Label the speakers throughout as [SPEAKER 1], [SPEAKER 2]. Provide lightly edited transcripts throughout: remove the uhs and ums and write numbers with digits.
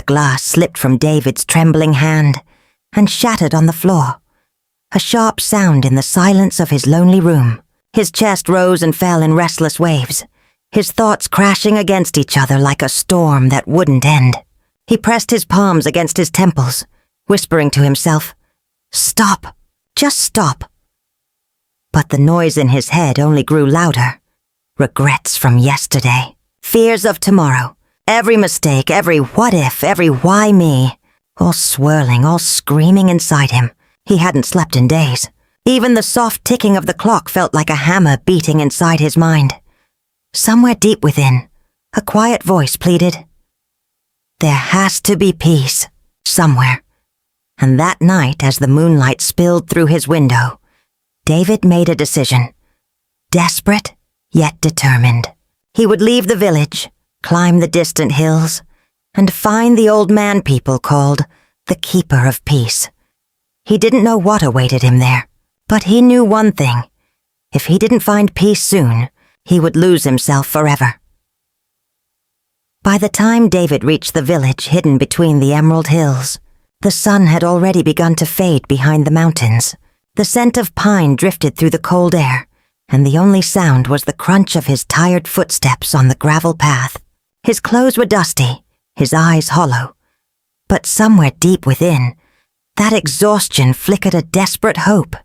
[SPEAKER 1] glass slipped from David's trembling hand and shattered on the floor. A sharp sound in the silence of his lonely room. His chest rose and fell in restless waves, his thoughts crashing against each other like a storm that wouldn't end. He pressed his palms against his temples, whispering to himself, "Stop, just stop." But the noise in his head only grew louder. Regrets from yesterday, fears of tomorrow, every mistake, every what if, every why me, all swirling, all screaming inside him. He hadn't slept in days. Even the soft ticking of the clock felt like a hammer beating inside his mind. Somewhere deep within, a quiet voice pleaded, "There has to be peace, somewhere." And that night, as the moonlight spilled through his window, David made a decision. Desperate, yet determined. He would leave the village, climb the distant hills, and find the old man people called the Keeper of Peace. He didn't know what awaited him there, but he knew one thing. If he didn't find peace soon, he would lose himself forever. By the time David reached the village hidden between the emerald hills, the sun had already begun to fade behind the mountains. The scent of pine drifted through the cold air, and the only sound was the crunch of his tired footsteps on the gravel path. His clothes were dusty, his eyes hollow. But somewhere deep within, that exhaustion flickered a desperate hope.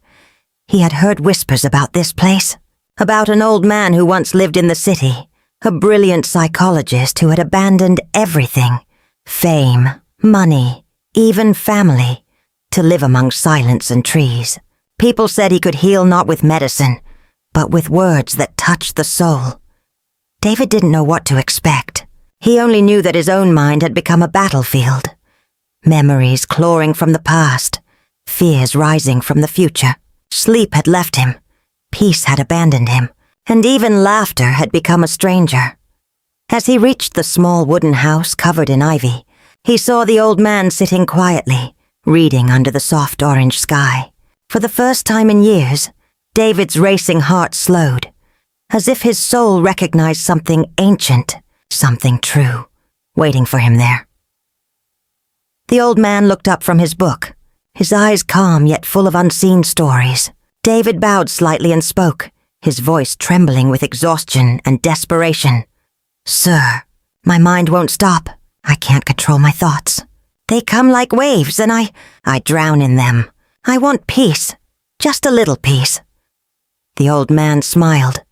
[SPEAKER 1] He had heard whispers about this place, about an old man who once lived in the city, a brilliant psychologist who had abandoned everything, fame, money, even family, to live among silence and trees. People said he could heal not with medicine, but with words that touched the soul. David didn't know what to expect. He only knew that his own mind had become a battlefield. Memories clawing from the past, fears rising from the future. Sleep had left him, peace had abandoned him, and even laughter had become a stranger. As he reached the small wooden house covered in ivy, he saw the old man sitting quietly, reading under the soft orange sky. For the first time in years, David's racing heart slowed, as if his soul recognized something ancient, something true, waiting for him there. The old man looked up from his book, his eyes calm yet full of unseen stories. David bowed slightly and spoke, his voice trembling with exhaustion and desperation. "Sir, my mind won't stop. I can't control my thoughts. They come like waves and I drown in them. I want peace, just a little peace." The old man smiled,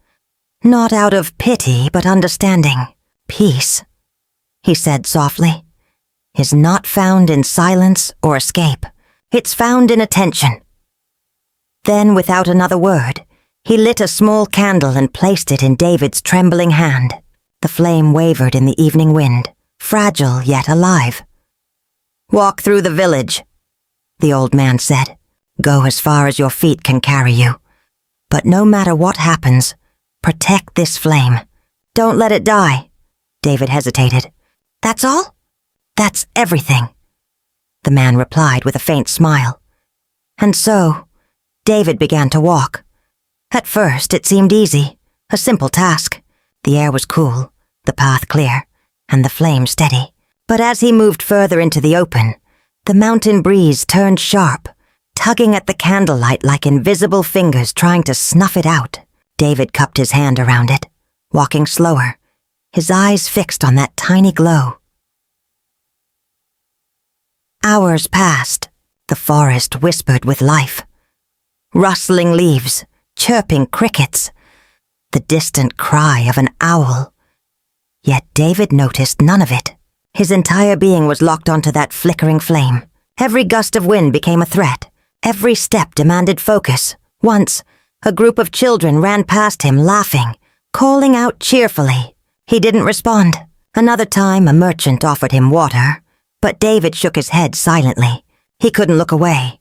[SPEAKER 1] not out of pity but understanding. "Peace," he said softly, "is not found in silence or escape. It's found in attention." Then, without another word, he lit a small candle and placed it in David's trembling hand. The flame wavered in the evening wind, fragile yet alive. "Walk through the village," the old man said. "Go as far as your feet can carry you. But no matter what happens, protect this flame. Don't let it die." David hesitated. "That's all?" "That's everything," the man replied with a faint smile. And so, David began to walk. At first, it seemed easy, a simple task. The air was cool, the path clear, and the flame steady. But as he moved further into the open, the mountain breeze turned sharp, tugging at the candlelight like invisible fingers trying to snuff it out. David cupped his hand around it, walking slower, his eyes fixed on that tiny glow. Hours passed. The forest whispered with life. Rustling leaves, chirping crickets, the distant cry of an owl. Yet David noticed none of it. His entire being was locked onto that flickering flame. Every gust of wind became a threat. Every step demanded focus. Once, a group of children ran past him laughing, calling out cheerfully. He didn't respond. Another time, a merchant offered him water, but David shook his head silently. He couldn't look away,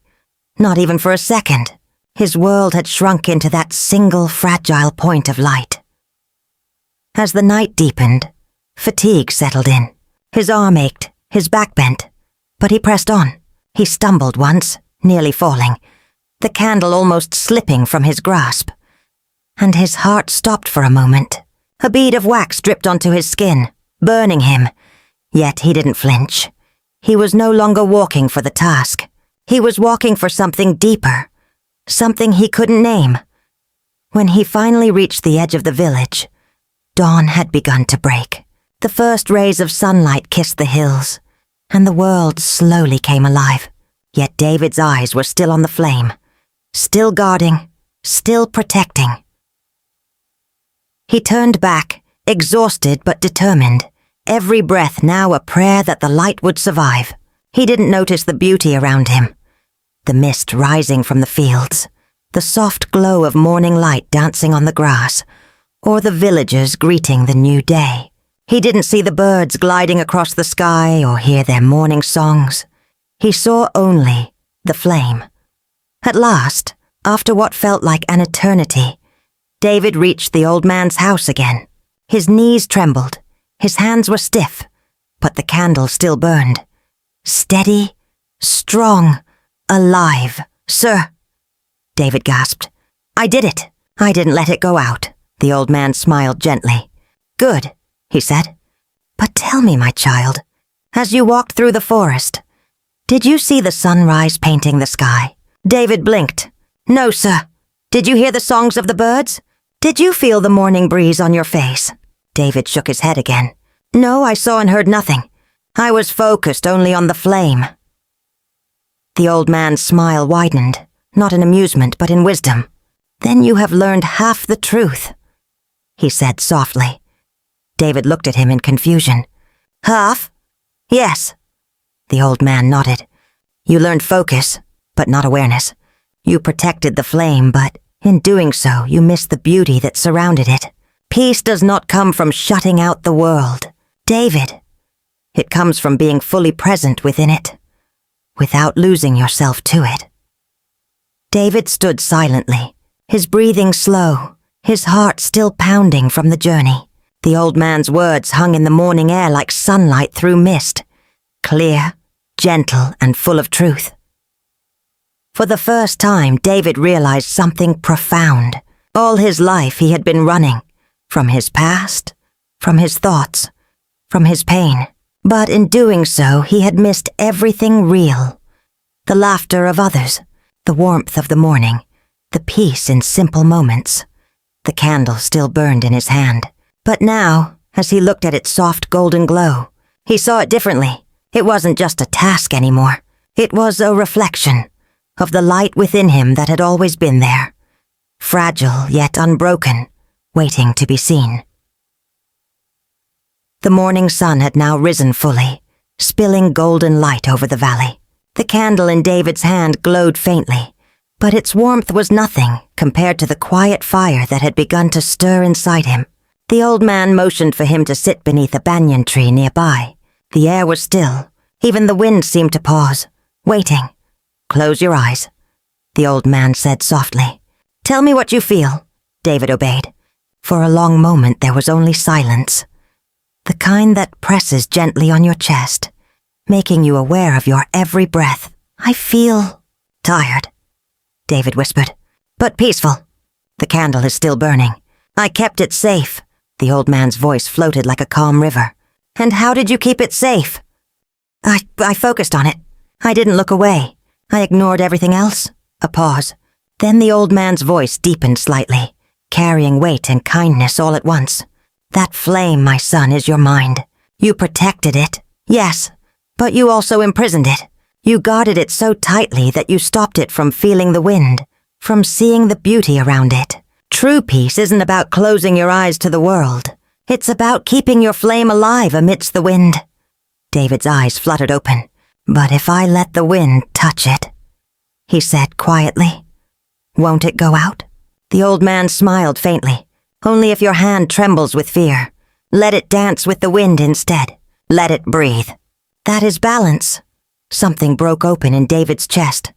[SPEAKER 1] not even for a second. His world had shrunk into that single fragile point of light. As the night deepened, fatigue settled in. His arm ached, his back bent, but he pressed on. He stumbled once, nearly falling, the candle almost slipping from his grasp. And his heart stopped for a moment. A bead of wax dripped onto his skin, burning him. Yet he didn't flinch. He was no longer walking for the task. He was walking for something deeper, something he couldn't name. When he finally reached the edge of the village, dawn had begun to break. The first rays of sunlight kissed the hills, and the world slowly came alive. Yet David's eyes were still on the flame, still guarding, still protecting. He turned back, exhausted but determined, every breath now a prayer that the light would survive. He didn't notice the beauty around him, the mist rising from the fields, the soft glow of morning light dancing on the grass, or the villagers greeting the new day. He didn't see the birds gliding across the sky or hear their morning songs. He saw only the flame. At last, after what felt like an eternity, David reached the old man's house again. His knees trembled, his hands were stiff, but the candle still burned. Steady, strong, alive. "Sir," David gasped. "I did it. I didn't let it go out." The old man smiled gently. "Good," he said. "But tell me, my child, as you walked through the forest, did you see the sunrise painting the sky?" David blinked. "No, sir." "Did you hear the songs of the birds? Did you feel the morning breeze on your face?" David shook his head again. "No, I saw and heard nothing. I was focused only on the flame." The old man's smile widened, not in amusement but in wisdom. "Then you have learned half the truth," he said softly. David looked at him in confusion. "Half?" "Yes." The old man nodded. "You learned focus, but not awareness. You protected the flame, but in doing so, you missed the beauty that surrounded it. Peace does not come from shutting out the world, David. It comes from being fully present within it, without losing yourself to it." David stood silently, his breathing slow, his heart still pounding from the journey. The old man's words hung in the morning air like sunlight through mist, clear, gentle, and full of truth. For the first time, David realized something profound. All his life he had been running, from his past, from his thoughts, from his pain. But in doing so, he had missed everything real. The laughter of others, the warmth of the morning, the peace in simple moments. The candle still burned in his hand. But now, as he looked at its soft golden glow, he saw it differently. It wasn't just a task anymore. It was a reflection of the light within him that had always been there, fragile yet unbroken, waiting to be seen. The morning sun had now risen fully, spilling golden light over the valley. The candle in David's hand glowed faintly, but its warmth was nothing compared to the quiet fire that had begun to stir inside him. The old man motioned for him to sit beneath a banyan tree nearby. The air was still. Even the wind seemed to pause, waiting. "Close your eyes," the old man said softly. "Tell me what you feel." David obeyed. For a long moment there was only silence, the kind that presses gently on your chest, making you aware of your every breath. "I feel tired," David whispered, "but peaceful. The candle is still burning. I kept it safe." The old man's voice floated like a calm river. "And how did you keep it safe?" I focused on it. I didn't look away. I ignored everything else." A pause. Then the old man's voice deepened slightly, carrying weight and kindness all at once. "That flame, my son, is your mind. You protected it, yes, but you also imprisoned it. You guarded it so tightly that you stopped it from feeling the wind, from seeing the beauty around it. True peace isn't about closing your eyes to the world. It's about keeping your flame alive amidst the wind." David's eyes fluttered open. "But if I let the wind touch it," he said quietly, "won't it go out?" The old man smiled faintly. "Only if your hand trembles with fear. Let it dance with the wind instead. Let it breathe." "That is balance." Something broke open in David's chest.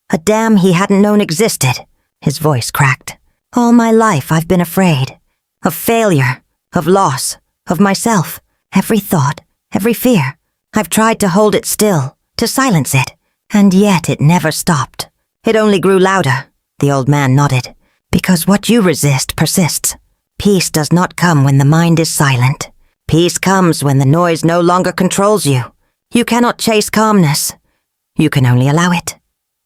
[SPEAKER 1] A dam he hadn't known existed. His voice cracked. "All my life I've been afraid. Of failure, of loss, of myself. Every thought, every fear. I've tried to hold it still, to silence it, and yet it never stopped. It only grew louder." The old man nodded. "Because what you resist persists. Peace does not come when the mind is silent. Peace comes when the noise no longer controls you. You cannot chase calmness. You can only allow it.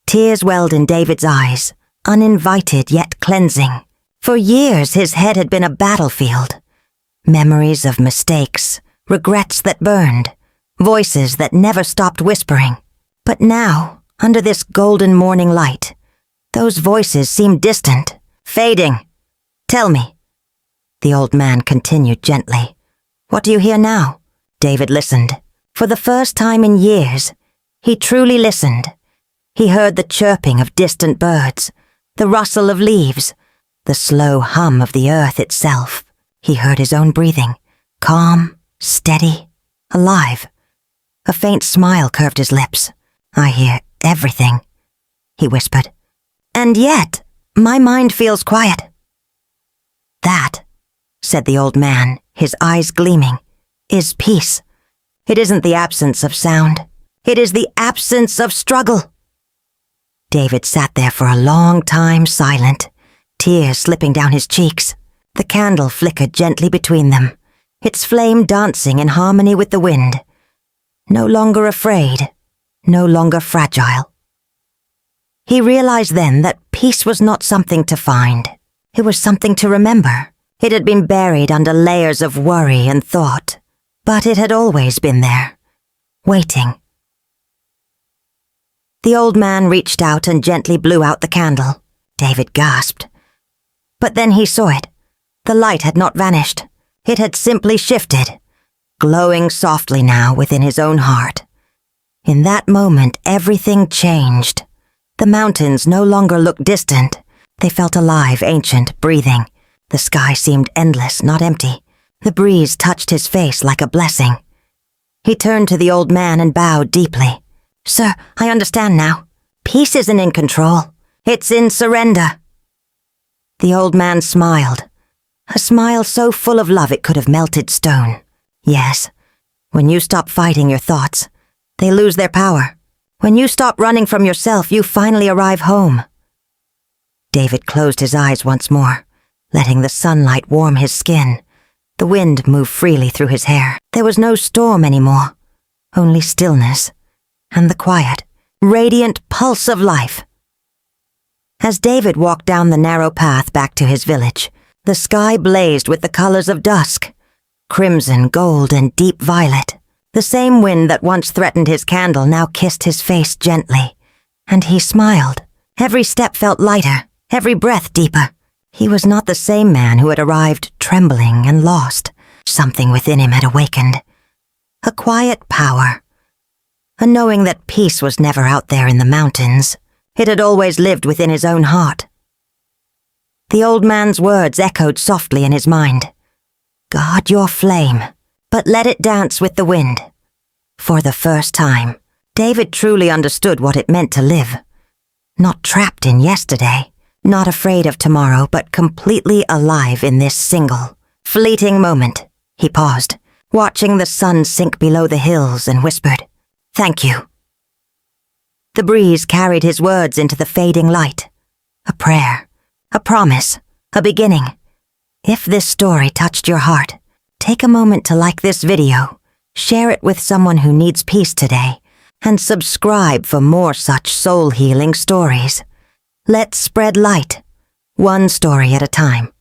[SPEAKER 1] Tears welled in David's eyes, uninvited yet cleansing. For years his head had been a battlefield. Memories of mistakes, regrets that burned, voices that never stopped whispering. But now, under this golden morning light, those voices seemed distant, fading. Tell me. The old man continued gently. What do you hear now? David listened. For the first time in years, he truly listened. He heard the chirping of distant birds, the rustle of leaves, the slow hum of the earth itself. He heard his own breathing, calm, steady, alive. A faint smile curved his lips. I hear everything, he whispered. And yet, my mind feels quiet. That, said the old man, his eyes gleaming, is peace. It isn't the absence of sound. It is the absence of struggle. David sat there for a long time silent, tears slipping down his cheeks. The candle flickered gently between them, its flame dancing in harmony with the wind. No longer afraid, no longer fragile. He realized then that peace was not something to find. It was something to remember. It had been buried under layers of worry and thought, but it had always been there, waiting. The old man reached out and gently blew out the candle. David gasped. But then he saw it. The light had not vanished. It had simply shifted, glowing softly now within his own heart. In that moment, everything changed. The mountains no longer looked distant. They felt alive, ancient, breathing. The sky seemed endless, not empty. The breeze touched his face like a blessing. He turned to the old man and bowed deeply. Sir, I understand now. Peace isn't in control. It's in surrender. The old man smiled. A smile so full of love it could have melted stone. Yes, when you stop fighting your thoughts, they lose their power. When you stop running from yourself, you finally arrive home. David closed his eyes once more, letting the sunlight warm his skin. The wind moved freely through his hair. There was no storm anymore, only stillness, and the quiet, radiant pulse of life. As David walked down the narrow path back to his village, the sky blazed with the colors of dusk, crimson, gold, and deep violet. The same wind that once threatened his candle now kissed his face gently, and he smiled. Every step felt lighter, every breath deeper. He was not the same man who had arrived trembling and lost. Something within him had awakened. A quiet power. A knowing that peace was never out there in the mountains. It had always lived within his own heart. The old man's words echoed softly in his mind. Guard your flame, but let it dance with the wind. For the first time, David truly understood what it meant to live. Not trapped in yesterday, not afraid of tomorrow, but completely alive in this single, fleeting moment. He paused, watching the sun sink below the hills, and whispered, "Thank you." The breeze carried his words into the fading light. A prayer, a promise, a beginning. If this story touched your heart, take a moment to like this video, share it with someone who needs peace today, and subscribe for more such soul-healing stories. Let's spread light, one story at a time.